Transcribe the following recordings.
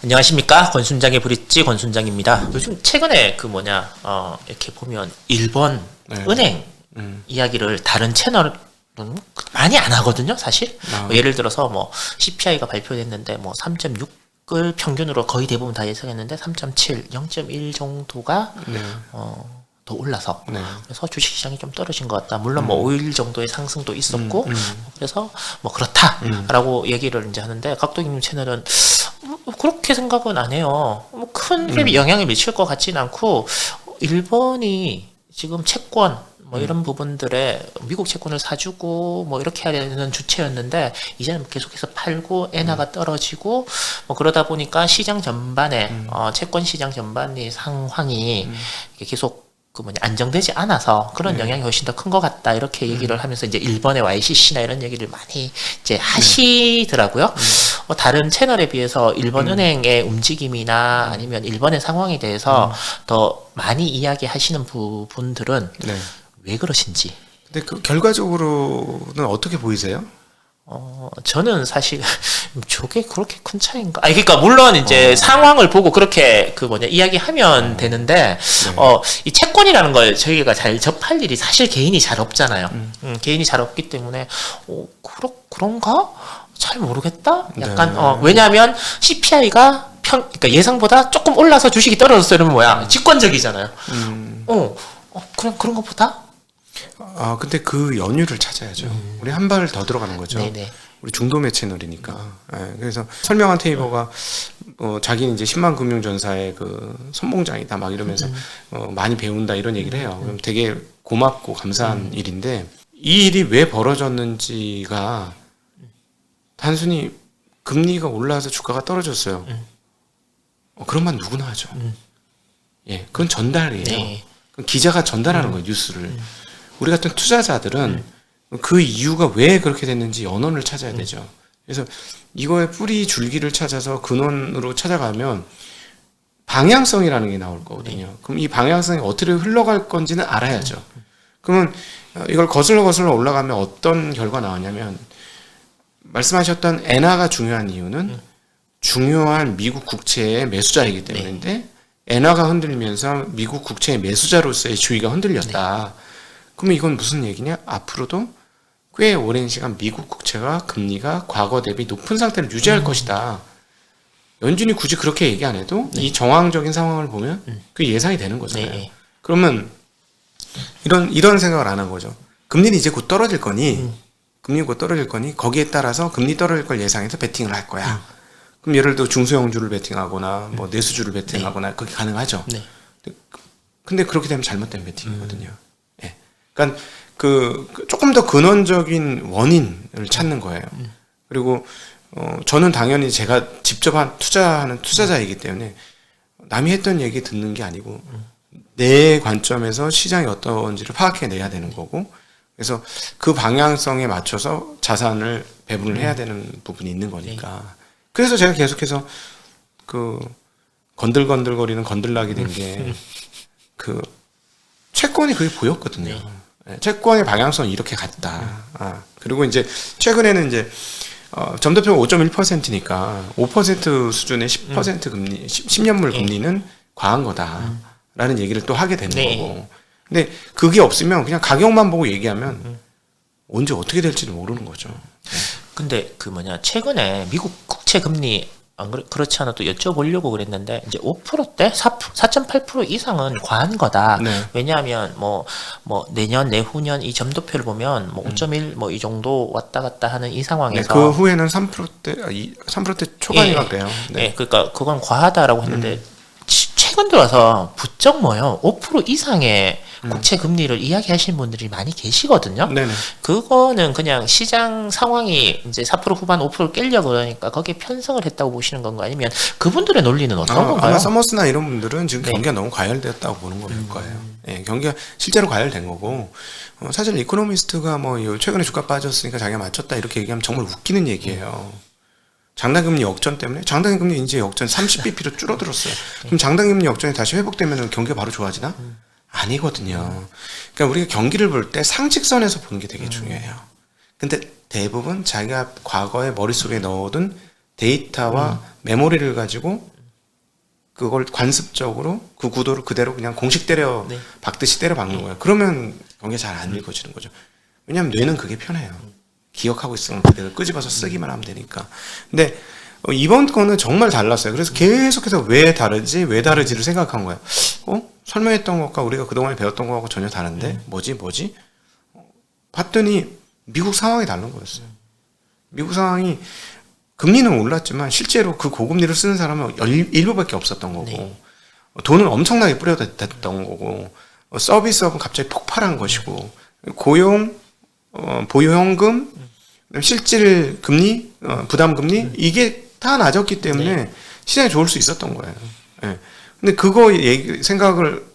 안녕하십니까, 권순장의 브릿지 권순장입니다. 요즘 최근에 이렇게 보면 일본 네. 은행 이야기를 다른 채널은 많이 안 하거든요, 사실. 예를 들어서 CPI가 발표됐는데 3.6을 평균으로 거의 대부분 다 예상했는데 3.7, 0.1 정도가 더 올라서 그래서 주식시장이 좀 떨어진 것 같다. 물론 5일 정도의 상승도 있었고 그래서 그렇다라고 얘기를 이제 하는데, 각도기님 채널은 그렇게 생각은 안 해요. 큰 영향을 미칠 것 같지는 않고, 일본이 지금 채권 이런 부분들에 미국 채권을 사주고 이렇게 해야 되는 주체였는데, 이제는 계속해서 팔고 엔화가 떨어지고 그러다 보니까 시장 전반에 채권 시장 전반의 상황이 계속 안정되지 않아서 그런 영향이 훨씬 더 큰 것 같다, 이렇게 얘기를 하면서 이제 일본의 YCC나 이런 얘기를 많이 이제 하시더라고요. 다른 채널에 비해서 일본 은행의 움직임이나 아니면 일본의 상황에 대해서 더 많이 이야기하시는 부분들은 왜 그러신지. 근데 그 결과적으로는 어떻게 보이세요? 저는 사실 저게 그렇게 큰 차이인가? 그러니까 물론 이제 상황을 보고 그렇게 이야기하면 되는데, 이 채권이라는 걸 저희가 잘 접할 일이 사실 개인이 잘 없잖아요. 개인이 잘 없기 때문에 그런가? 잘 모르겠다. 약간 왜냐하면 CPI가 그러니까 예상보다 조금 올라서 주식이 떨어졌어 이러면 뭐야? 직관적이잖아요. 그냥 그런 것보다. 근데 그 연유를 찾아야죠. 우리 한 발 더 들어가는 거죠. 네네. 우리 중도매 채널이니까. 그래서 설명한 테이버가 자기는 이제 10만 금융전사의 그 선봉장이다 막 이러면서 많이 배운다 이런 얘기를 해요. 그럼 되게 고맙고 감사한 일인데, 이 일이 왜 벌어졌는지가 단순히 금리가 올라서 주가가 떨어졌어요. 그런 말 누구나 하죠. 예, 그건 전달이에요. 네. 그건 기자가 전달하는 거예요, 뉴스를. 우리 같은 투자자들은 그 이유가 왜 그렇게 됐는지 연원을 찾아야 되죠. 그래서 이거의 뿌리 줄기를 찾아서 근원으로 찾아가면 방향성이라는 게 나올 거거든요. 그럼 이 방향성이 어떻게 흘러갈 건지는 알아야죠. 그러면 이걸 거슬러 올라가면 어떤 결과 나오냐면, 말씀하셨던 엔화가 중요한 이유는 중요한 미국 국채의 매수자이기 때문인데, 엔화가 흔들리면서 미국 국채의 매수자로서의 주의가 흔들렸다. 그럼 이건 무슨 얘기냐? 앞으로도 꽤 오랜 시간 미국 국채가 금리가 과거 대비 높은 상태를 유지할 것이다. 연준이 굳이 그렇게 얘기 안 해도 이 정황적인 상황을 보면 그게 예상이 되는 거잖아요. 그러면 이런 생각을 안 한 거죠. 금리는 이제 곧 떨어질 거니, 거기에 따라서 금리 떨어질 걸 예상해서 베팅을 할 거야. 그럼 예를 들어 중소형주를 베팅하거나 내수주를 베팅하거나 그게 가능하죠. 근데 그렇게 되면 잘못된 베팅이거든요. 그러니까 조금 더 근원적인 원인을 찾는 거예요. 그리고 저는 당연히 제가 직접 투자하는 투자자이기 때문에 남이 했던 얘기 듣는 게 아니고 내 관점에서 시장이 어떤지를 파악해내야 되는 거고, 그래서 그 방향성에 맞춰서 자산을 배분을 해야 되는 부분이 있는 거니까. 그래서 제가 계속해서 건들건들거리는 건들락이 된 게 채권이 그게 보였거든요. 채권의 방향성이 이렇게 갔다. 그리고 이제 최근에는 이제 점도표가 5.1%니까 5% 수준의 10% 금리, 10년물 금리는 과한 거다라는 얘기를 또 하게 되는 거고. 근데 그게 없으면 그냥 가격만 보고 얘기하면 언제 어떻게 될지도 모르는 거죠. 근데 최근에 미국 국채 금리 그렇지 않아도 여쭤보려고 그랬는데, 이제 5%대 4.8% 이상은 과한 거다. 왜냐하면 내년 내후년 이 점도표를 보면 5.1 이 정도 왔다 갔다 하는 이 상황에서 그 후에는 3%대 초반이라 그래요. 그러니까 그건 과하다라고 했는데, 최근 들어서 부쩍 5% 이상의 국채 금리를 이야기하시는 분들이 많이 계시거든요. 그거는 그냥 시장 상황이 이제 4% 후반 5% 깨려고 그러니까 거기에 편성을 했다고 보시는 건가요? 아니면 그분들의 논리는 어떤 건가요? 아마 서머스나 이런 분들은 지금 경기가 너무 과열됐다고 보는 걸 거예요. 경기가 실제로 과열된 거고, 사실 이코노미스트가 최근에 주가 빠졌으니까 자기가 맞췄다 이렇게 얘기하면 정말 웃기는 얘기예요. 장단금리 역전 때문에, 장단금리 이제 역전 30bp로 줄어들었어요. 그럼 장단금리 역전이 다시 회복되면 경기가 바로 좋아지나? 아니거든요. 그러니까 우리가 경기를 볼 때 상직선에서 보는 게 되게 중요해요. 근데 대부분 자기가 과거에 머릿속에 넣어둔 데이터와 메모리를 가지고 그걸 관습적으로 그 구도를 그대로 그냥 공식 때려 네. 박듯이 때려 박는 거예요. 그러면 경기가 잘 안 읽어지는 거죠. 왜냐하면 뇌는 그게 편해요. 기억하고 있으면 그대로 끄집어서 쓰기만 하면 되니까. 근데 이번 거는 정말 달랐어요. 그래서 계속해서 왜 다르지를 생각한 거예요. 설명했던 것과 우리가 그동안에 배웠던 거하고 전혀 다른데 뭐지? 봤더니 미국 상황이 다른 거였어요. 미국 상황이 금리는 올랐지만 실제로 그 고금리를 쓰는 사람은 일부밖에 없었던 거고 네. 돈은 엄청나게 뿌려댔던 거고 서비스업은 갑자기 폭발한 것이고 고용, 보유현금, 실질 금리, 부담 금리 이게 다 낮았기 때문에 네. 시장이 좋을 수 있었던 거예요. 예. 근데 그거 생각을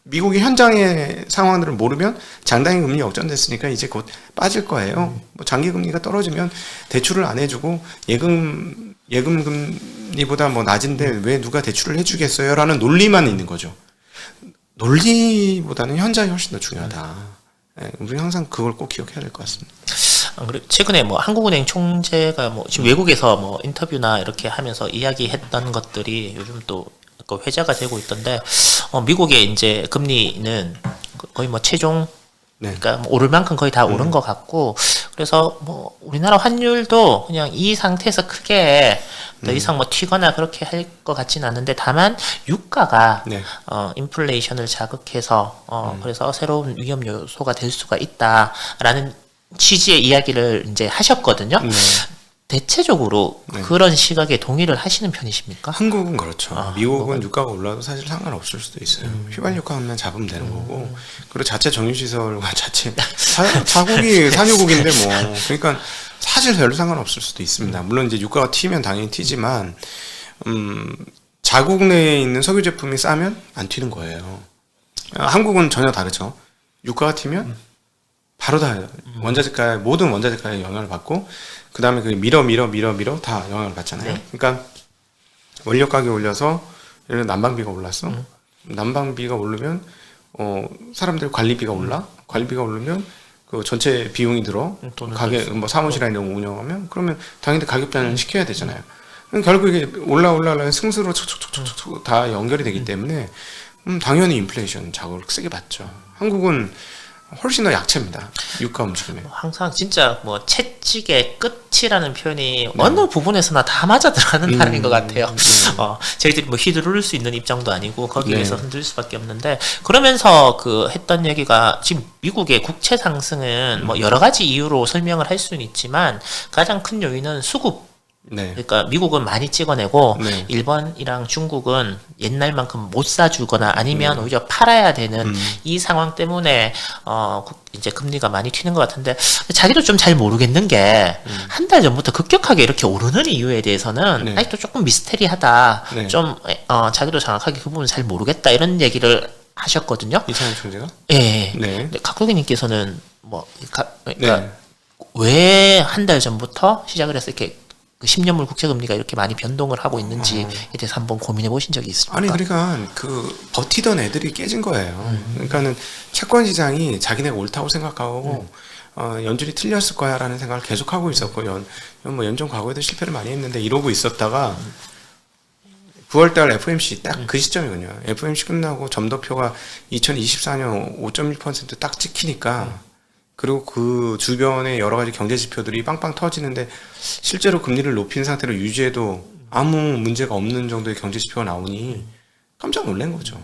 미국의 현장의 상황들을 모르면 장단기 금리 역전됐으니까 이제 곧 빠질 거예요. 뭐 장기 금리가 떨어지면 대출을 안 해주고 예금 금리보다 뭐 낮은데 왜 누가 대출을 해주겠어요라는 논리만 있는 거죠. 논리보다는 현장이 훨씬 더 중요하다. 예, 우리 항상 그걸 꼭 기억해야 될 것 같습니다. 그리고 최근에 뭐 한국은행 총재가 뭐 지금 외국에서 뭐 인터뷰나 이렇게 하면서 이야기했던 것들이 요즘 또 회자가 되고 있던데, 미국의 이제 금리는 거의 뭐 최종, 네. 그러니까 뭐 오를 만큼 거의 다 오른 것 같고, 그래서 뭐 우리나라 환율도 그냥 이 상태에서 크게 더 이상 뭐 튀거나 그렇게 할 것 같지는 않은데, 다만 유가가 네. 인플레이션을 자극해서 그래서 새로운 위험 요소가 될 수가 있다라는 취지의 이야기를 이제 하셨거든요. 네. 대체적으로 네. 그런 시각에 동의를 하시는 편이십니까? 한국은 그렇죠. 미국은 유가가 올라도 사실 상관없을 수도 있어요. 휘발유가만 잡으면 되는 거고, 그리고 자체 정유시설과 자체 자국이 산유국인데 뭐 그러니까 사실 별로 상관없을 수도 있습니다. 물론 이제 유가가 튀면 당연히 튀지만 자국 내에 있는 석유 제품이 싸면 안 튀는 거예요. 한국은 전혀 다르죠. 유가가 튀면 바로 다 원자재가에 모든 원자재가에 영향을 받고 그 다음에 그 밀어 다 영향을 받잖아요. 네. 그러니까 원료 가격이 올려서 예를 들어 난방비가 올랐어. 난방비가 오르면 사람들 관리비가 올라. 관리비가 오르면 그 전체 비용이 들어. 가게 뭐 사무실이나 이런 거 운영하면 그러면 당연히 가격 변환을 시켜야 되잖아요. 그럼 결국 이게 올라 승수로 촉촉촉촉 다 연결이 되기 때문에 당연히 인플레이션 자극을 세게 받죠. 한국은 훨씬 더 약체입니다. 유가 움직임에. 항상 진짜 뭐 채찍의 끝이라는 표현이 어느 부분에서나 다 맞아 들어가는 나라인 것 같아요. 저희들이 뭐 휘두를 수 있는 입장도 아니고 거기에서 흔들 수밖에 없는데, 그러면서 그 했던 얘기가 지금 미국의 국채 상승은 뭐 여러 가지 이유로 설명을 할 수는 있지만 가장 큰 요인은 수급. 네. 그러니까 미국은 많이 찍어내고 네. 일본이랑 중국은 옛날만큼 못 사주거나 아니면 오히려 팔아야 되는 이 상황 때문에 이제 금리가 많이 튀는 것 같은데, 자기도 좀 잘 모르겠는 게 한 달 전부터 급격하게 이렇게 오르는 이유에 대해서는 네. 아직도 조금 미스테리하다. 네. 좀 자기도 정확하게 그 부분 잘 모르겠다 이런 얘기를 하셨거든요. 이찬영 총재가? 예. 네. 근데 각국님께서는 뭐 그러니까 네. 왜 한 달 전부터 시작을 해서 이렇게 그 10년물 국채금리가 이렇게 많이 변동을 하고 있는지에 대해서 한번 고민해 보신 적이 있습니까? 아니 그러니까 그 버티던 애들이 깨진 거예요. 그러니까는 채권 시장이 자기네가 옳다고 생각하고 연준이 틀렸을 거야라는 생각을 계속 하고 있었고 뭐 연준 과거에도 실패를 많이 했는데 이러고 있었다가 9월달 FOMC 딱 그 시점이군요. FOMC 끝나고 점도표가 2024년 5.1%딱 찍히니까 그리고 그 주변의 여러 가지 경제 지표들이 빵빵 터지는데 실제로 금리를 높인 상태로 유지해도 아무 문제가 없는 정도의 경제 지표가 나오니 깜짝 놀란 거죠.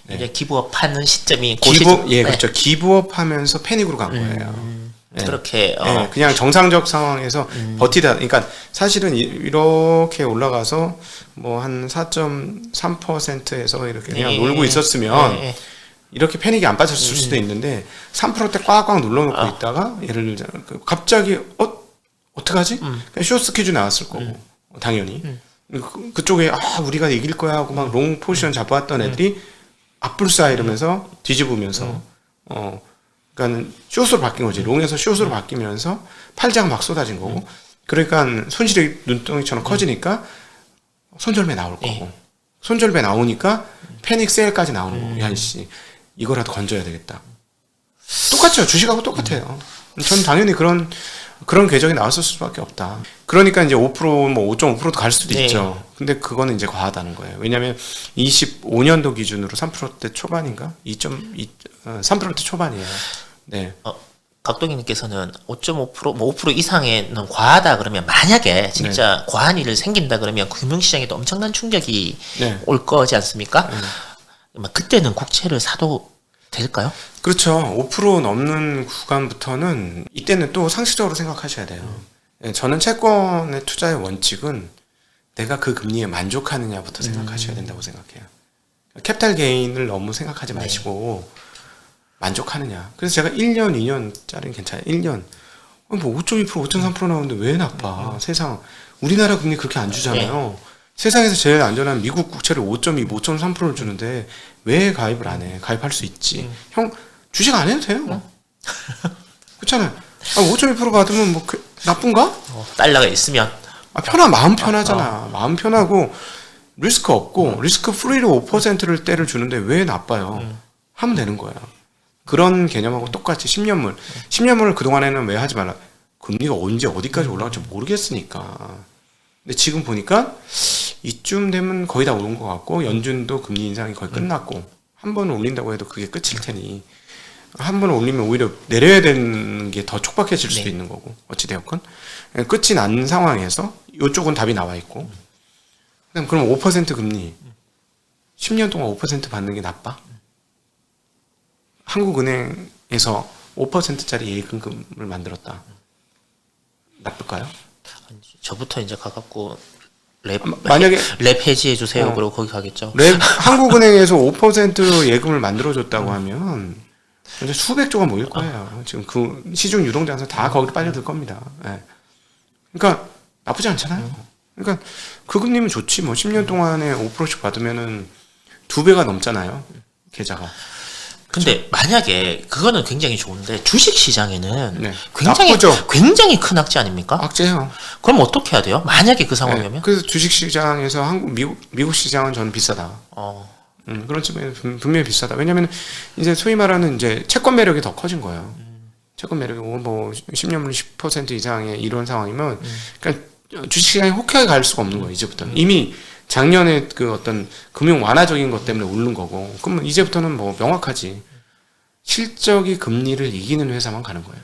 네. 이제 기부업하는 시점이 그렇죠. 기부업 하면서 패닉으로 간 거예요. 네. 그렇게 네, 그냥 정상적 상황에서 버티다. 그러니까 사실은 이렇게 올라가서 뭐 한 4.3%에서 이렇게 그냥 놀고 있었으면 이렇게 패닉이 안 빠졌을 수도 있는데 3%대 꽉꽉 눌러놓고 있다가 예를 들자 갑자기 어떡하지? 그냥 쇼트 퀴즈 나왔을 거고 당연히 그쪽에 우리가 이길 거야 하고 막 롱 포지션 잡아왔던 애들이 앞불싸 이러면서 뒤집으면서 그러니까는 숏으로 바뀐 거지. 롱에서 숏으로 바뀌면서 팔자가 막 쏟아진 거고 그러니까 손실이 눈덩이처럼 커지니까 손절매 나올 거고 손절매 나오니까 패닉 세일까지 나오는 거고 야이씨 이거라도 건져야 되겠다. 똑같죠. 주식하고 똑같아요. 전 당연히 그런 그런 궤적이 나왔을 수밖에 없다. 그러니까 이제 5%, 뭐 5.5%도 갈 수도 네. 있죠. 근데 그거는 이제 과하다는 거예요. 왜냐하면 25년도 기준으로 3%대 초반인가? 3%대 초반이에요. 네. 각동님께서는 5.5%, 뭐 5% 이상에는 과하다 그러면 만약에 진짜 과한 일을 생긴다 그러면 금융시장에도 엄청난 충격이 네. 올 거지 않습니까? 그때는 국채를 사도 될까요? 그렇죠. 5% 넘는 구간부터는 이때는 또 상식적으로 생각하셔야 돼요. 예, 저는 채권의 투자의 원칙은 내가 그 금리에 만족하느냐부터 생각하셔야 된다고 생각해요. 캐피탈 게인을 너무 생각하지 마시고 만족하느냐. 그래서 제가 1년, 2년짜리는 괜찮아요. 1년. 뭐 5.2%, 5.3% 나오는데 왜 나빠? 세상. 우리나라 금리 그렇게 안 주잖아요. 세상에서 제일 안전한 미국 국채를 5.2, 5.3%를 주는데 왜 가입을 안 해? 가입할 수 있지. 형, 주식 안 해도 돼요. 그렇잖아요. 5.2% 받으면 뭐 나쁜가? 달러가 있으면 마음 편하잖아. 마음 편하고 리스크 없고 리스크 프리로 5%를 때를 주는데 왜 나빠요? 하면 되는 거야. 그런 개념하고 똑같이 10년물. 10년물을 그동안에는 왜 하지 말라? 금리가 언제 어디까지 올라갈지 모르겠으니까. 근데 지금 보니까 이쯤 되면 거의 다 오른 것 같고 연준도 금리 인상이 거의 끝났고 한 번 올린다고 해도 그게 끝일 테니 한 번 올리면 오히려 내려야 되는 게 더 촉박해질 수도 있는 거고 어찌되었건 끝이 난 상황에서 이쪽은 답이 나와 있고 그럼 5% 금리 10년 동안 5% 받는 게 나빠? 한국은행에서 5%짜리 예금을 만들었다. 나쁠까요? 저부터 이제 가갖고 만약에 랩 해지해 주세요. 그러고 거기 가겠죠. 한국은행에서 5% 예금을 만들어줬다고 하면 이제 수백조가 모일 거예요. 지금 그 시중 유동자산 다 거기로 빠져들 겁니다. 네. 그러니까 나쁘지 않잖아요. 그러니까 그 금리면 좋지. 뭐 10년 동안에 5%씩 받으면은 2배가 넘잖아요. 계좌가. 근데 만약에 그거는 굉장히 좋은데 주식 시장에는 네. 굉장히 나쁘죠. 굉장히 큰 악재 아닙니까? 악재요. 그럼 어떻게 해야 돼요? 만약에 그 상황이면? 네. 그래서 주식 시장에서 미국 시장은 저는 비싸다. 그런 측면에 분명히 비싸다. 왜냐면 이제 소위 말하는 이제 채권 매력이 더 커진 거예요. 채권 매력이 뭐 10년물 10% 이상의 이런 상황이면 그러니까 주식 시장이 호쾌하게 갈 수가 없는 거예요. 이제부터는 이미 작년에 그 어떤 금융 완화적인 것 때문에 오른 거고, 그러면 이제부터는 뭐 명확하지. 실적이 금리를 이기는 회사만 가는 거예요.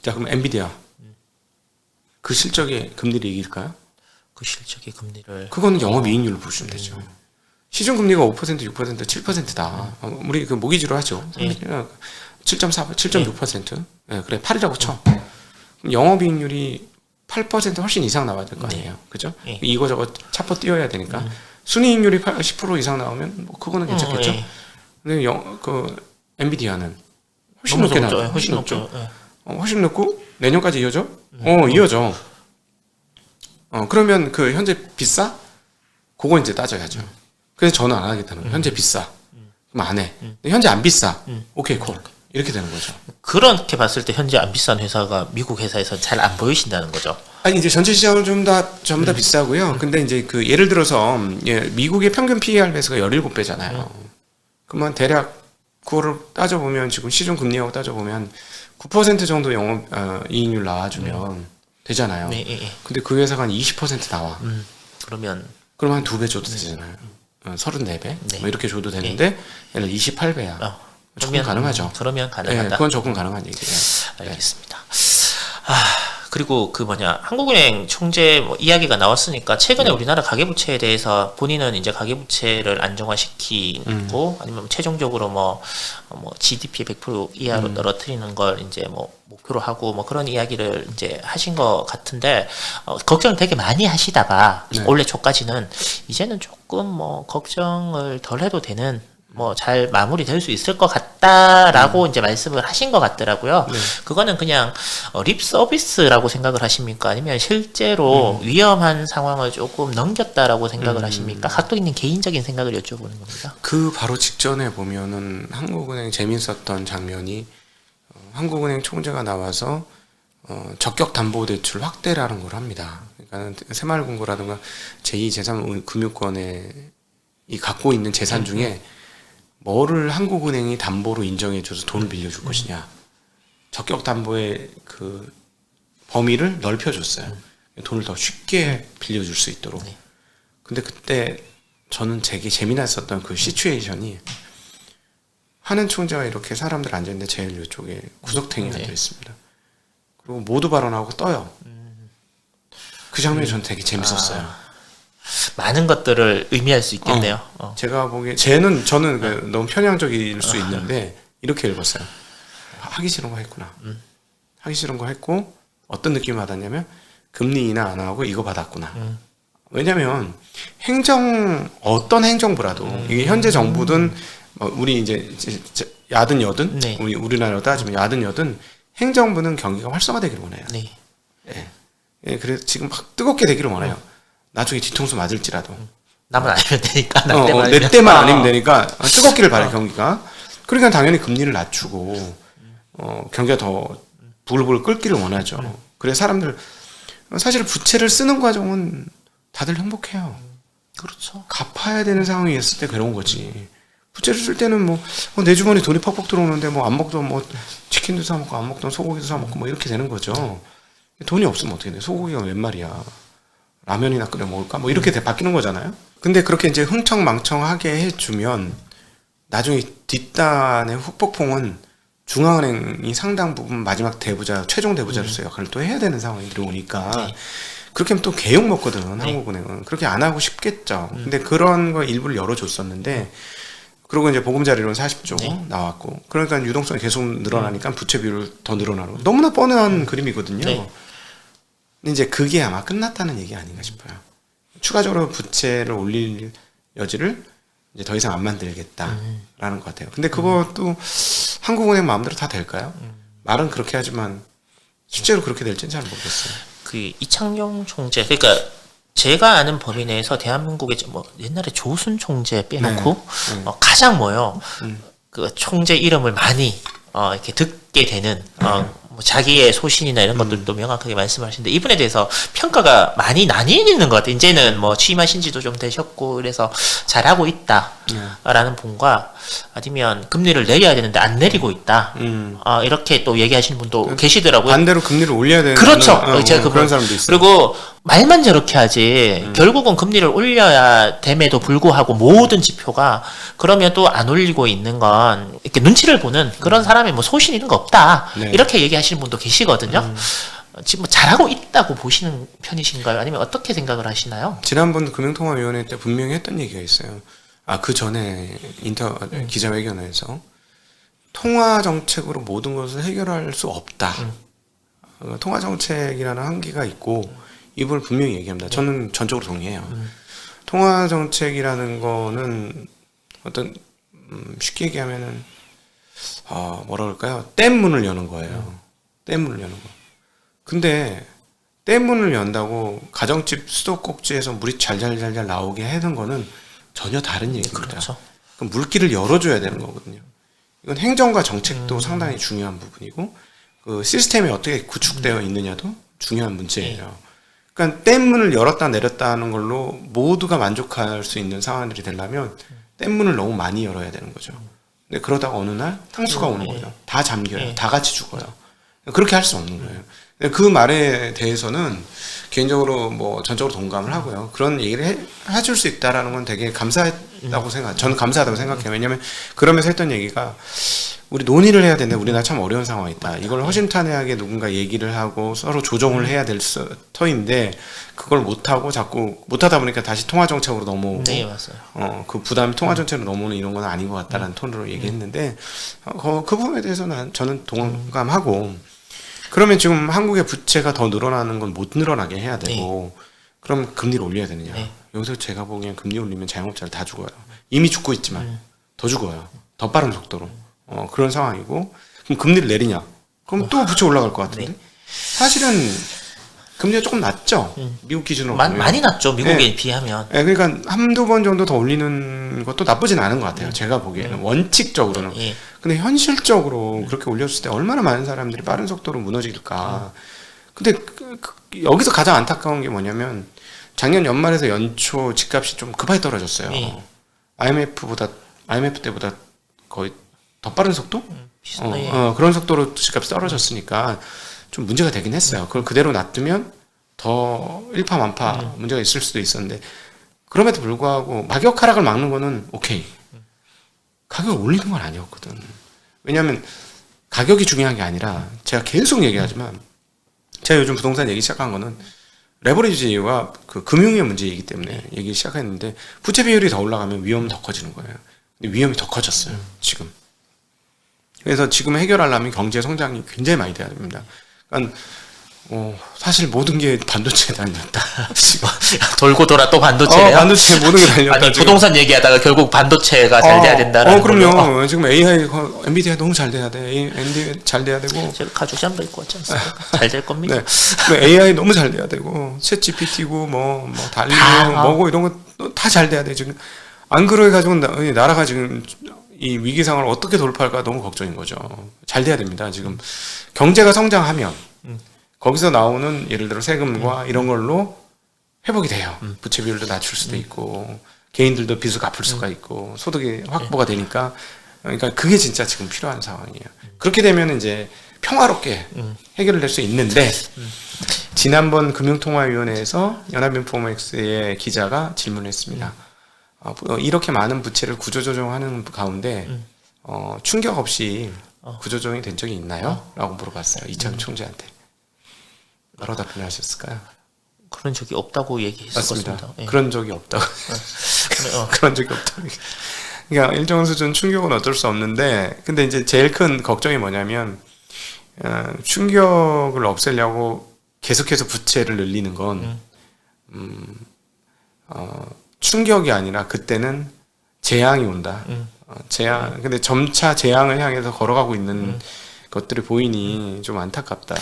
자, 그럼 엔비디아. 그 실적이 금리를 이길까요? 그 실적의 금리를. 그거는 영업이익률을 보시면 되죠. 시중금리가 5%, 6%, 7%다. 우리 그 모기지로 하죠. 7.4, 7.6%. 네, 그래, 8이라고 쳐. 그럼 영업이익률이 8% 훨씬 이상 나와야 될 거 아니에요. 그죠? 이거 저거 차포 띄워야 되니까. 순이익률이 10% 이상 나오면 뭐 그거는 괜찮겠죠. 근데 그 엔비디아는 훨씬 높게 나와요. 훨씬 높죠. 훨씬 높고 내년까지 이어져? 이어져. 그러면 그 현재 비싸? 그거 이제 따져야죠. 그래서 저는 안 하겠다는 거예요. 현재 비싸. 그럼 안 해. 근데 현재 안 비싸. 오케이, 콜. 이렇게 되는 거죠. 그렇게 봤을 때 현재 안 비싼 회사가 미국 회사에서 잘 안 보이신다는 거죠. 아니 이제 전체 시장은 전부 다 비싸고요. 근데 이제 그 예를 들어서 미국의 평균 PER 배수가 17배잖아요. 그러면 대략 그거를 따져보면 지금 시중 금리하고 따져보면 9% 정도 영업 이익률 나와주면 되잖아요. 근데 그 회사가 한 20% 나와. 그러면 한 2배 줘도 되잖아요. 34배 뭐 이렇게 줘도 되는데 얘는 28배야. 접근 가능하죠. 그러면 가능하다. 네, 그건 접근 가능한 얘기예요. 알겠습니다. 그리고 그 한국은행 총재 뭐 이야기가 나왔으니까 최근에 우리나라 가계부채에 대해서 본인은 이제 가계부채를 안정화시키고 아니면 최종적으로 뭐 GDP 100% 이하로 떨어뜨리는 걸 이제 뭐 목표로 하고 뭐 그런 이야기를 이제 하신 것 같은데 걱정을 되게 많이 하시다가 올해 초까지는 이제는 조금 뭐 걱정을 덜 해도 되는 뭐 잘 마무리될 수 있을 것 같다라고 이제 말씀을 하신 것 같더라고요. 그거는 그냥 립 서비스라고 생각을 하십니까? 아니면 실제로 위험한 상황을 조금 넘겼다라고 생각을 하십니까? 각도있는 개인적인 생각을 여쭤보는 겁니다. 그 바로 직전에 보면은 한국은행 재밌었던 장면이 한국은행 총재가 나와서 적격담보대출 확대라는 걸 합니다. 그러니까 새마을금고라든가 제2, 제3금융권에 이 갖고 있는 재산 중에 뭐를 한국은행이 담보로 인정해줘서 돈을 빌려줄 것이냐. 적격담보의 그 범위를 넓혀줬어요. 돈을 더 쉽게 빌려줄 수 있도록. 네. 근데 그때 저는 되게 재미났었던 그 시츄에이션이 하는 총재가 이렇게 사람들 앉아있는데 제일 이쪽에 구석탱이 네. 앉아있습니다. 그리고 모두 발언하고 떠요. 그 장면이 저는 되게 재밌었어요. 많은 것들을 의미할 수 있겠네요. 제가 보기에 저는 그 너무 편향적일 수 있는데 이렇게 읽었어요. 하기 싫은 거 했구나. 하기 싫은 거 했고 어떤 느낌을 받았냐면 금리 인하 안 하고 이거 받았구나. 왜냐면 어떤 행정부라도 이게 현재 정부든 우리 이제 야든 여든 네. 우리나라로 따지면 야든 여든 행정부는 경기가 활성화되기를 원해요. 네. 예, 그래서 지금 막 뜨겁게 되기를 원해요. 나중에 뒤통수 맞을지라도. 나만 아니면 되니까. 내 때만 아니면 되니까 뜨겁기를 바래 경기가. 그러니까 당연히 금리를 낮추고 경기가 더 부글부글 끓기를 원하죠. 그래서 사람들 사실 부채를 쓰는 과정은 다들 행복해요. 그렇죠. 갚아야 되는 상황이 있을 때 괴로운 거지. 부채를 쓸 때는 내 주머니 돈이 퍽퍽 들어오는데 안 먹던 치킨도 사 먹고 안 먹던 소고기도 사 먹고 이렇게 되는 거죠. 돈이 없으면 어떻게 돼? 소고기가 웬 말이야. 라면이나 끓여 먹을까? 이렇게 바뀌는 거잖아요. 근데 그렇게 이제 흥청망청하게 해주면 나중에 뒷단의 후폭풍은 중앙은행이 상당 부분 마지막 대부자, 최종 대부자로서의 역할을 또 해야 되는 상황이 들어오니까 그렇게 하면 또 개욕 먹거든, 한국은행은. 그렇게 안 하고 싶겠죠. 근데 그런 거 일부를 열어줬었는데 그리고 이제 보금자리론 40조 나왔고 그러니까 유동성이 계속 늘어나니까 부채 비율 더 늘어나고 너무나 뻔한 그림이거든요. 근데 이제 그게 아마 끝났다는 얘기 아닌가 싶어요. 추가적으로 부채를 올릴 여지를 이제 더 이상 안 만들겠다라는 것 같아요. 근데 그것도 한국은행 마음대로 다 될까요? 말은 그렇게 하지만 실제로 그렇게 될지는 잘 모르겠어요. 그 이창용 총재, 그러니까 제가 아는 범위 내에서 대한민국의 옛날에 조순 총재 빼놓고 가장 그 총재 이름을 많이 이렇게 듣게 되는 자기의 소신이나 이런 것들도 명확하게 말씀하시는데 이분에 대해서 평가가 많이 나뉘는 것 같아요. 이제는 취임하신 지도 좀 되셨고 그래서 잘하고 있다라는 분과 아니면 금리를 내려야 되는데 안 내리고 있다. 이렇게 또 얘기하시는 분도 계시더라고요. 반대로 금리를 올려야 되는 그렇죠. 제가 그런 사람도 있어요. 그리고 말만 저렇게 하지 결국은 금리를 올려야 됨에도 불구하고 모든 지표가 그러면 또 안 올리고 있는 건 이렇게 눈치를 보는 그런 사람의 소신 이런 거 없다. 이렇게 얘기하시는 분도 계시거든요. 지금 잘하고 있다고 보시는 편이신가요? 아니면 어떻게 생각을 하시나요? 지난번 금융통화위원회 때 분명히 했던 얘기가 있어요. 그 전에 기자회견에서 통화 정책으로 모든 것을 해결할 수 없다. 통화 정책이라는 한계가 있고 이걸 분명히 얘기합니다. 저는 전적으로 동의해요. 통화 정책이라는 거는 어떤 쉽게 얘기하면은 뭐라 그럴까요? 댐문을 여는 거예요. 댐문을 여는 거. 근데 댐문을 연다고 가정집 수도꼭지에서 물이 잘잘잘잘 나오게 하는 거는 전혀 다른 얘기입니다. 그렇죠. 그럼 물길을 열어줘야 되는 거거든요. 이건 행정과 정책도 상당히 중요한 부분이고 그 시스템이 어떻게 구축되어 있느냐도 중요한 문제예요. 그러니까 댐문을 열었다 내렸다 하는 걸로 모두가 만족할 수 있는 상황들이 되려면 댐문을 너무 많이 열어야 되는 거죠. 근데 그러다가 어느 날 탕수가 오는 거죠. 다 잠겨요. 다 같이 죽어요. 그렇게 할 수 없는 거예요. 그 말에 대해서는 개인적으로 전적으로 동감을 하고요. 그런 얘기를 해줄 수 있다라는 건 되게 감사하다고 저는 감사하다고 생각해요. 왜냐면 그러면서 했던 얘기가 우리 논의를 해야 되는데 우리나라 참 어려운 상황이 있다. 이걸 허심탄회하게 누군가 얘기를 하고 서로 조정을 해야 될 터인데 그걸 못하고 자꾸 못하다 보니까 다시 통화정책으로 넘어오고 네, 맞아요. 그 부담이 통화정책으로 넘어오는 이런 건 아닌 것 같다라는 톤으로 얘기했는데 그 부분에 대해서는 저는 동감하고 그러면 지금 한국의 부채가 더 늘어나는 건 못 늘어나게 해야 되고 그럼 금리를 올려야 되느냐. 여기서 제가 보기엔 금리 올리면 자영업자를 다 죽어요. 이미 죽고 있지만 더 죽어요. 더 빠른 속도로. 그런 상황이고 그럼 금리를 내리냐? 그럼 또 부채 올라갈 것 같은데 사실은 금리가 조금 낮죠? 미국 기준으로 보면. 많이 낮죠. 미국에 비하면. 그러니까 한두 번 정도 더 올리는 것도 나쁘진 않은 것 같아요. 제가 보기에는 원칙적으로는. 근데 현실적으로 그렇게 올렸을 때 얼마나 많은 사람들이 빠른 속도로 무너질까. 근데 여기서 가장 안타까운 게 뭐냐면 작년 연말에서 연초 집값이 좀 급하게 떨어졌어요. IMF 때보다 거의 더 빠른 속도? 비슷해. 그런 속도로 집값이 떨어졌으니까 좀 문제가 되긴 했어요. 그걸 그대로 놔두면 더 일파만파 문제가 있을 수도 있었는데 그럼에도 불구하고 가격 하락을 막는 거는 오케이. 가격을 올리는 건 아니었거든. 왜냐하면 가격이 중요한 게 아니라 제가 계속 얘기하지만 제가 요즘 부동산 얘기 시작한 거는 레버리지와 그 금융의 문제이기 때문에 얘기 시작했는데 부채 비율이 더 올라가면 위험은 더 커지는 거예요. 근데 위험이 더 커졌어요. 지금. 그래서 지금 해결하려면 경제 성장이 굉장히 많이 돼야 됩니다. 그러니까 사실 모든 게 반도체에 달렸다. 돌고 돌아 또 반도체예요? 반도체 모든 게 달렸다. 아니 지금. 부동산 얘기하다가 결국 반도체가 잘 돼야 된다는 그럼요. 지금 AI, 엔비디아 너무 잘 돼야 돼. 엔비디아 잘 돼야 되고. 제가 가죽 잠바 입고 왔지 않습니까? 잘 될 겁니다. 네. AI 너무 잘 돼야 되고, 챗 GPT고 뭐 달리고 뭐고 이런 거 다 잘 돼야 돼. 지금 안 그래 가지고 나라가 지금 이 위기 상황을 어떻게 돌파할까 너무 걱정인 거죠. 잘 돼야 됩니다. 지금 경제가 성장하면 거기서 나오는 예를 들어 세금과 이런 걸로 회복이 돼요. 부채 비율도 낮출 수도 있고 개인들도 빚을 갚을 수가 있고 소득이 확보가 되니까 그러니까 그게 진짜 지금 필요한 상황이에요. 그렇게 되면 이제 평화롭게 해결될 수 있는데 지난번 금융통화위원회에서 연합인포맥스의 기자가 질문을 했습니다. 이렇게 많은 부채를 구조조정하는 가운데 충격 없이 구조조정이 된 적이 있나요? 라고 물어봤어요. 이창용 총재한테. 뭐라고 답변하셨을까요? 그런 적이 없다고 얘기했었습니다. 맞습니다. 예. 그런 적이 없다고. 그런 적이 없다고. 그러니까 일정 수준 충격은 어쩔 수 없는데, 근데 이제 제일 큰 걱정이 뭐냐면 충격을 없애려고 계속해서 부채를 늘리는 건 충격이 아니라 그때는 재앙이 온다. 재앙. 근데 점차 재앙을 향해서 걸어가고 있는 것들이 보이니 좀 안타깝다.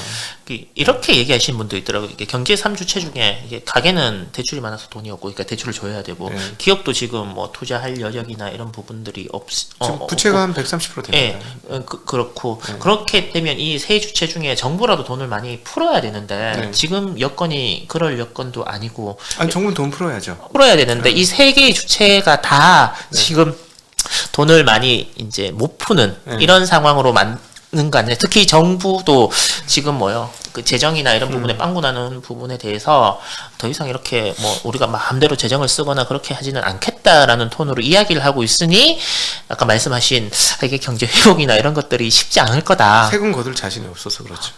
이렇게 얘기하시는 분도 있더라고요. 이게 경제 3주체 중에 이게 가게는 대출이 많아서 돈이 없고, 그러니까 대출을 줘야 되고, 기업도 지금 뭐 투자할 여력이나 이런 부분들이 지금 부채가 한 130% 됩니다. 그렇고 그렇게 되면 이 세 주체 중에 정부라도 돈을 많이 풀어야 되는데 지금 여건이 그럴 여건도 아니고. 아니 정부는 돈 풀어야죠. 풀어야 되는데 이 세 개의 주체가 다 지금 돈을 많이 이제 못 푸는 이런 상황으로 는 거 아니에요. 특히 정부도 지금 그 재정이나 이런 부분에 빵꾸 나는 부분에 대해서 더 이상 이렇게 우리가 마음대로 재정을 쓰거나 그렇게 하지는 않겠다라는 톤으로 이야기를 하고 있으니 아까 말씀하신 이게 경제 회복이나 이런 것들이 쉽지 않을 거다. 세금 거둘 자신이 없어서 그렇죠.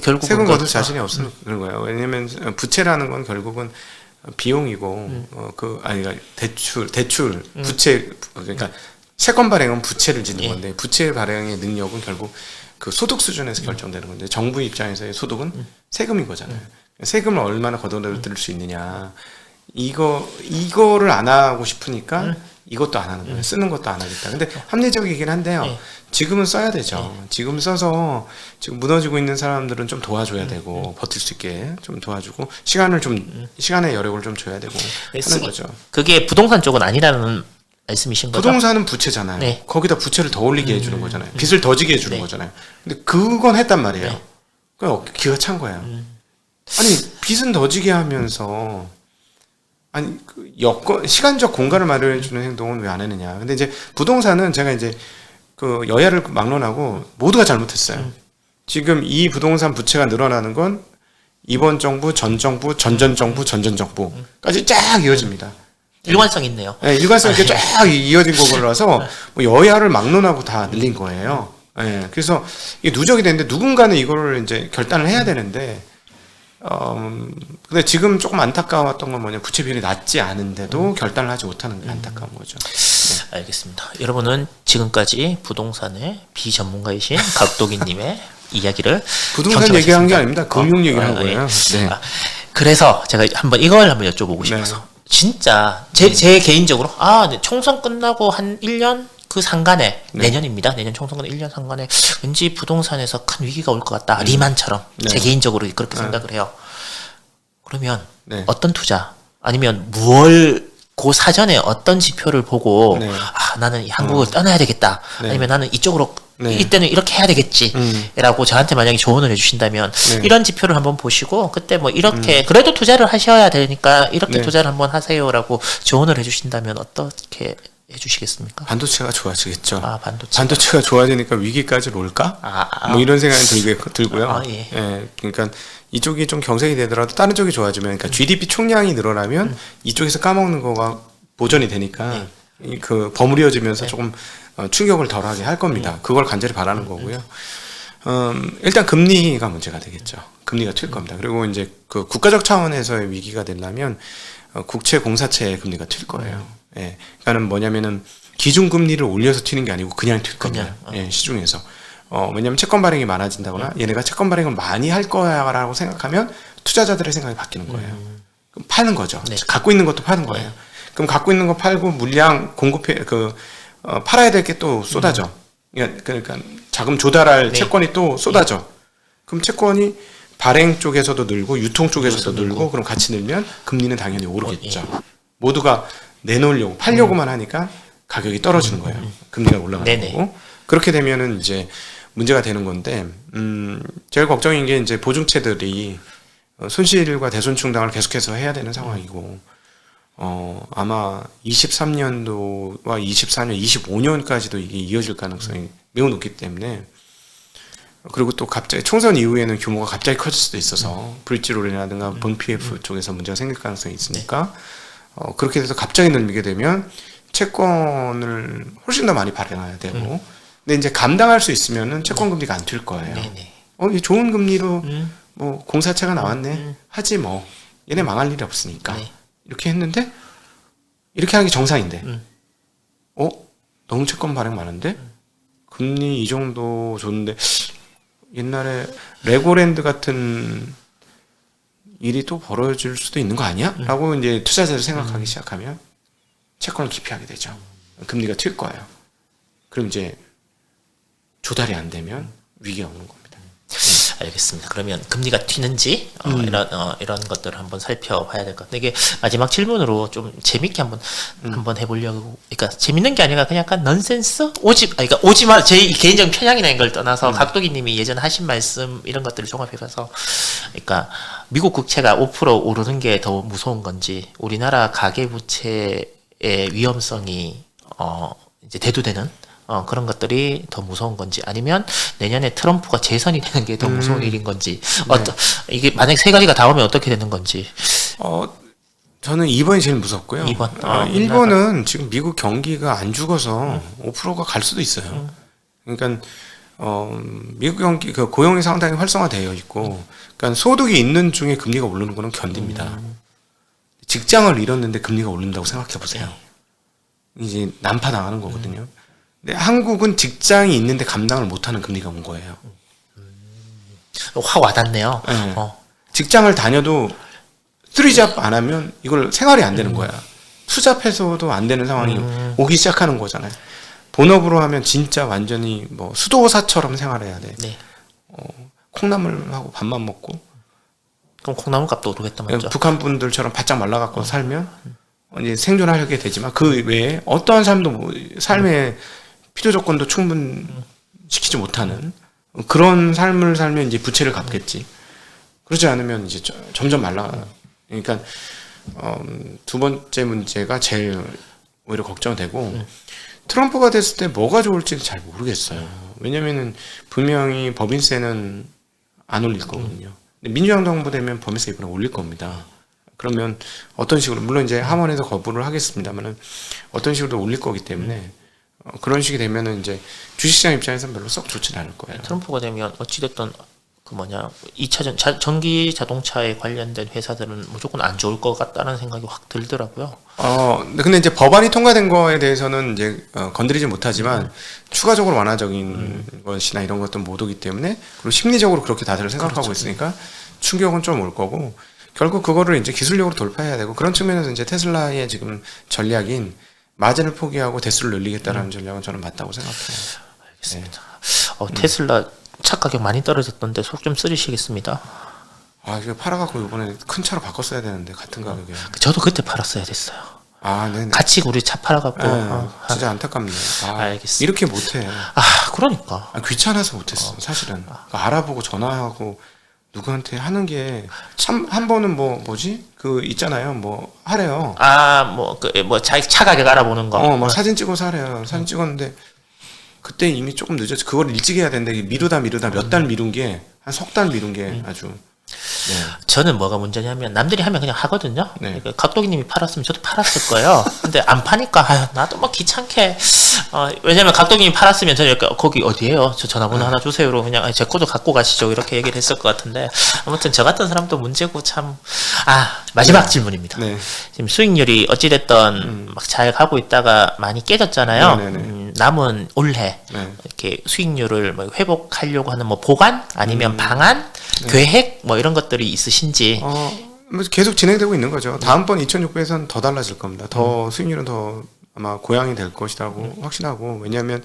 결국 세금 거둘 자신이 없어서 그런 거예요. 왜냐면 부채라는 건 결국은 비용이고 대출 부채 그러니까 채권 발행은 부채를 짓는 건데 부채 발행의 능력은 결국 그 소득 수준에서 결정되는 건데 정부 입장에서의 소득은 세금인 거잖아요. 세금을 얼마나 걷어들일 수 있느냐. 이거를 안 하고 싶으니까 이것도 안 하는 거예요. 쓰는 것도 안 하겠다. 근데 합리적이긴 한데요. 지금은 써야 되죠. 지금 써서 지금 무너지고 있는 사람들은 좀 도와줘야 되고 버틸 수 있게 좀 도와주고 시간의 여력을 좀 줘야 되고 하는 거죠. 그게 부동산 쪽은 아니라는 말씀이신 거죠? 부동산은 부채잖아요. 거기다 부채를 더 올리게 해주는 거잖아요. 빚을 더 지게 해주는 거잖아요. 근데 그건 했단 말이에요. 그건 기가 찬 거예요. 아니 빚은 더 지게 하면서 시간적 공간을 마련해주는 행동은 왜 안 했느냐. 근데 이제 부동산은 제가 이제 그 여야를 막론하고 모두가 잘못했어요. 지금 이 부동산 부채가 늘어나는 건 이번 정부, 전 정부, 전전 정부, 전전 정부까지 쫙 이어집니다. 일관성 있네요. 네, 일관성 있게 쫙 이어진 거라서 여야를 막론하고 다 늘린 거예요. 네, 그래서 이게 누적이 되는데 누군가는 이거를 이제 결단을 해야 되는데, 근데 지금 조금 안타까웠던 건 뭐냐, 부채 비율이 낮지 않은데도 결단을 하지 못하는 게 안타까운 거죠. 네. 알겠습니다. 여러분은 지금까지 부동산의 비전문가이신 각도기님의 이야기를 부동산 얘기한 게 아닙니다. 금융 얘기한 거예요. 네. 그래서 제가 이걸 한번 여쭤보고 싶어서. 진짜 제 개인적으로 총선 끝나고 한 1년 그 상간에 내년입니다. 내년 총선 끝나 1년 상간에 왠지 부동산에서 큰 위기가 올 것 같다. 리만처럼 제 개인적으로 그렇게 생각을 해요. 그러면 어떤 투자 아니면 그 사전에 어떤 지표를 보고 나는 한국을 떠나야 되겠다. 아니면 나는 이쪽으로 이때는 이렇게 해야 되겠지 라고 저한테 만약에 조언을 해주신다면 이런 지표를 한번 보시고 그때 이렇게 그래도 투자를 하셔야 되니까 이렇게 투자를 한번 하세요라고 조언을 해주신다면 어떻게 해주시겠습니까? 반도체가 좋아지겠죠. 반도체. 반도체가 좋아지니까 위기까지 올까? 뭐 이런 생각이 들고요. 예. 예, 그러니까 이쪽이 좀 경색이 되더라도 다른 쪽이 좋아지면, 그러니까 GDP 총량이 늘어나면 이쪽에서 까먹는 거가 보전이 되니까 그 버무려지면서 조금 충격을 덜하게 할 겁니다. 그걸 간절히 바라는 거고요. 일단 금리가 문제가 되겠죠. 금리가 튈 겁니다. 그리고 이제 그 국가적 차원에서의 위기가 되려면 국채 공사채 금리가 튈 거예요. 예, 그러니까는 뭐냐면은 기준금리를 올려서 튀는 게 아니고 그냥 튈 겁니다. 예, 시중에서. 왜냐면 채권 발행이 많아진다거나 얘네가 채권 발행을 많이 할 거야라고 생각하면 투자자들의 생각이 바뀌는 거예요. 그럼 파는 거죠. 네. 갖고 있는 것도 파는 거예요. 그럼 갖고 있는 거 팔고 물량 공급해 팔아야 될 게 또 쏟아져. 그러니까 자금 조달할 채권이 또 쏟아져. 그럼 채권이 발행 쪽에서도 늘고 유통 쪽에서도 늘고 그럼 같이 늘면 금리는 당연히 오르겠죠. 모두가 내놓으려고 팔려고만 하니까 가격이 떨어지는 거예요. 금리가 올라가는 거고. 그렇게 되면은 이제 문제가 되는 건데, 제일 걱정인 게 이제 보증채들이 손실과 대손충당을 계속해서 해야 되는 상황이고, 아마 23년도와 24년, 25년까지도 이게 이어질 가능성이 매우 높기 때문에, 그리고 또 갑자기 총선 이후에는 규모가 갑자기 커질 수도 있어서 브릿지롤이라든가 본 PF 쪽에서 문제가 생길 가능성이 있으니까 그렇게 돼서 갑자기 늘리게 되면 채권을 훨씬 더 많이 발행해야 되고, 근데 이제 감당할 수 있으면은 채권 금리가 안 튈 거예요. 이 좋은 금리로 뭐 공사채가 나왔네 하지 뭐 얘네 망할 일이 없으니까 이렇게 했는데 이렇게 하는 게 정상인데, 너무 채권 발행 많은데 금리 이 정도 줬는데 옛날에 레고랜드 같은 일이 또 벌어질 수도 있는 거 아니야? 라고 이제 투자자들 생각하기 시작하면 채권을 기피하게 되죠. 금리가 튈 거예요. 그럼 이제 조달이 안 되면 위기가 오는 겁니다. 알겠습니다. 그러면 금리가 튀는지 이런 것들을 한번 살펴봐야 될 것 같아요. 이게 마지막 질문으로 좀 재밌게 한번 해보려고. 그러니까 재밌는 게 아니라 그냥 약간 넌센스 그러니까 오지마 제 개인적인 편향이나 이런 걸 떠나서 각도기님이 예전에 하신 말씀 이런 것들을 종합해봐서, 그러니까 미국 국채가 5% 오르는 게 더 무서운 건지, 우리나라 가계부채의 위험성이 이제 대두되는 그런 것들이 더 무서운 건지, 아니면 내년에 트럼프가 재선이 되는 게 더 무서운 일인 건지, 이게 만약 세 가지가 다 오면 어떻게 되는 건지. 저는 2번이 제일 무섭고요. 2번. 1번은 지금 미국 경기가 안 죽어서 5%가 갈 수도 있어요. 그러니까 미국 경기 그 고용이 상당히 활성화되어 있고, 그러니까 소득이 있는 중에 금리가 오르는 거는 견딥니다. 직장을 잃었는데 금리가 오른다고 생각해 보세요. 이제 난파 당하는 거거든요. 근데 한국은 직장이 있는데 감당을 못하는 금리가 온 거예요. 확 와닿네요. 네. 직장을 다녀도 3잡 안 하면 이걸 생활이 안 되는 거야. 투잡해서도 안 되는 상황이 오기 시작하는 거잖아요. 본업으로 하면 진짜 완전히 뭐 수도사처럼 생활해야 돼. 콩나물하고 밥만 먹고. 그럼 콩나물 값도 오르겠다 맞죠? 북한 분들처럼 바짝 말라갖고 살면 이제 생존하게 되지만 그 외에 어떠한 삶도 삶의 필요 조건도 충분시키지 못하는 그런 삶을 살면 이제 부채를 갚겠지. 그러지 않으면 이제 점점 그러니까 두 번째 문제가 제일 오히려 걱정되고, 트럼프가 됐을 때 뭐가 좋을지 잘 모르겠어요. 왜냐면은 분명히 법인세는 안 올릴 거거든요. 근데 민주당 정부 되면 법인세 이번에 올릴 겁니다. 그러면 어떤 식으로, 물론 이제 하원에서 거부를 하겠습니다만은 어떤 식으로 올릴 거기 때문에 그런 식이 되면은 이제 주식시장 입장에서는 별로 썩 좋지는 않을 거예요. 트럼프가 되면 어찌됐든 그 2차 전기 자동차에 관련된 회사들은 무조건 안 좋을 것 같다는 생각이 확 들더라고요. 근데 이제 법안이 통과된 거에 대해서는 이제 건드리지 못하지만 추가적으로 완화적인 것이나 이런 것들은 못 오기 때문에, 그리고 심리적으로 그렇게 다들 생각하고 있으니까 충격은 좀 올 거고, 결국 그거를 이제 기술력으로 돌파해야 되고, 그런 측면에서 이제 테슬라의 지금 전략인 마진을 포기하고 대수를 늘리겠다라는 전략은 저는 맞다고 생각해요. 알겠습니다. 테슬라 차 가격 많이 떨어졌던데 속 좀 쓰리시겠습니다. 이거 팔아갖고 이번에 큰 차로 바꿨어야 되는데 같은 가격에. 저도 그때 팔았어야 됐어요. 네네. 같이 우리 차 팔아갖고. 진짜 안타깝네요. 알겠습니다. 이렇게 못해. 그러니까. 귀찮아서 못했어, 사실은. 알아보고 전화하고 누구한테 하는 게 참 한 번은 뭐지 그 있잖아요 뭐 하래요. 자기 차 가격 알아보는 거. 뭐 사진 찍어서 하래요. 사진 찍었는데 그때 이미 조금 늦었지. 그걸 일찍 해야 되는데 미루다 몇 달 미룬 게 한 석 달 미룬 게 아주. 네. 저는 뭐가 문제냐면 남들이 하면 그냥 하거든요. 네. 그러니까 각도기님이 팔았으면 저도 팔았을 거예요. 근데 안 파니까 아유, 나도 뭐 귀찮게. 왜냐면 각도기님이 팔았으면 저는 거기 어디에요? 저 전화번호 하나 주세요로 그냥 제 거도 갖고 가시죠 이렇게 얘기를 했을 것 같은데 아무튼 저 같은 사람도 문제고 참. 마지막 질문입니다. 네. 지금 수익률이 어찌됐던 막 잘 가고 있다가 많이 깨졌잖아요. 남은 올해 네. 이렇게 수익률을 뭐 회복하려고 하는 뭐 보관 아니면 방안 계획 뭐 이런 것들이 있으신지. 뭐 계속 진행되고 있는 거죠. 다음번 2600에서는 더 달라질 겁니다. 더 수익률은 더 아마 고양이 될 것이라고 확신하고 왜냐하면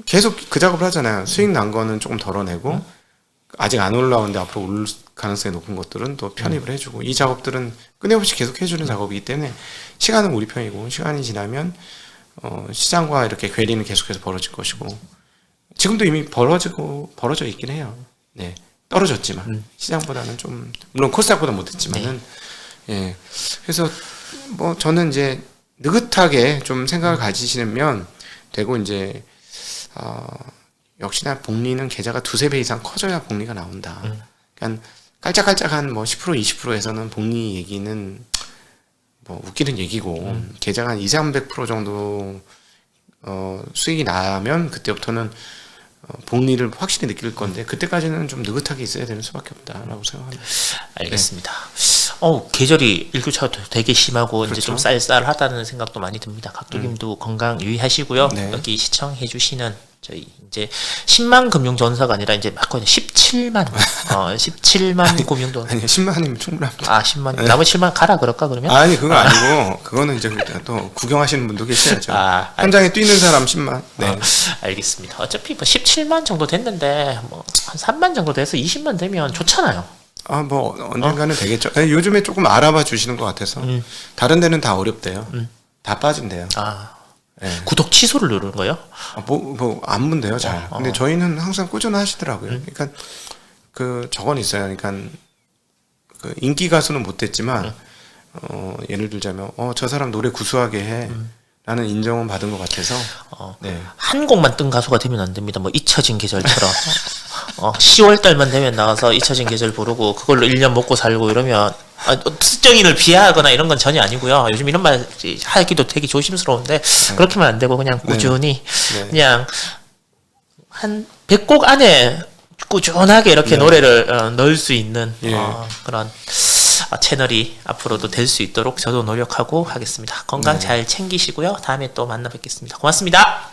계속 그 작업을 하잖아요. 수익 난 거는 조금 덜어내고 아직 안 올라오는데 앞으로 올 가능성이 높은 것들은 또 편입을 해주고 이 작업들은 끊임없이 계속 해주는 작업이기 때문에 시간은 우리 편이고 시간이 지나면 시장과 이렇게 괴리는 계속해서 벌어질 것이고 지금도 이미 벌어져 있긴 해요. 네. 떨어졌지만 시장보다는 좀 물론 코스닥보다 못했지만은 예 그래서 뭐 저는 이제 느긋하게 좀 생각을 가지시면 되고 이제 역시나 복리는 계좌가 두세 배 이상 커져야 복리가 나온다. 그러니까 깔짝깔짝한 뭐 10% 20%에서는 복리 얘기는 뭐 웃기는 얘기고 계좌가 한 200~300% 정도 수익이 나면 그때부터는 복리를 확실히 느낄 건데 그때까지는 좀 느긋하게 있어야 되는 수밖에 없다라고 생각합니다. 알겠습니다. 계절이 일교차가 되게 심하고 그렇죠. 이제 좀 쌀쌀하다는 생각도 많이 듭니다. 각도님도 건강 유의하시고요. 네. 여기 시청해주시는 저희 이제 10만 금융전사가 아니라 이제 막 17만 17만 금융전사. 아니 10만이면 충분합니다. 10만 나머지 7만 가라 그럴까 그러면? 아니 그거 아니고 그거는 이제 또 구경하시는 분도 계셔야죠. 현장에 뛰는 사람 10만. 네. 알겠습니다. 어차피 뭐 17만 정도 됐는데 뭐 한 3만 정도 돼서 20만 되면 좋잖아요. 뭐 언젠가는 되겠죠. 아니, 요즘에 조금 알아봐 주시는 것 같아서 다른 데는 다 어렵대요. 다 빠진대요. 네. 구독 취소를 누르는 거예요? 안 문대요 잘. 근데 저희는 항상 꾸준하시더라고요. 그러니까 그 저건 있어요. 그러니까 그 인기 가수는 못됐지만 예를 들자면 저 사람 노래 구수하게 해. 라는 인정은 받은 것 같아서 네. 한 곡만 뜬 가수가 되면 안 됩니다. 뭐 잊혀진 계절처럼 10월 달만 되면 나가서 잊혀진 계절 부르고 그걸로 1년 먹고 살고 이러면 특정인을 비하하거나 이런 건 전혀 아니고요. 요즘 이런 말 하기도 되게 조심스러운데 그렇게만 안 되고 그냥 꾸준히 그냥 한 100곡 안에 꾸준하게 이렇게 노래를 넣을 수 있는 그런 채널이 앞으로도 될 수 있도록 저도 노력하고 하겠습니다. 건강 잘 챙기시고요. 다음에 또 만나 뵙겠습니다. 고맙습니다.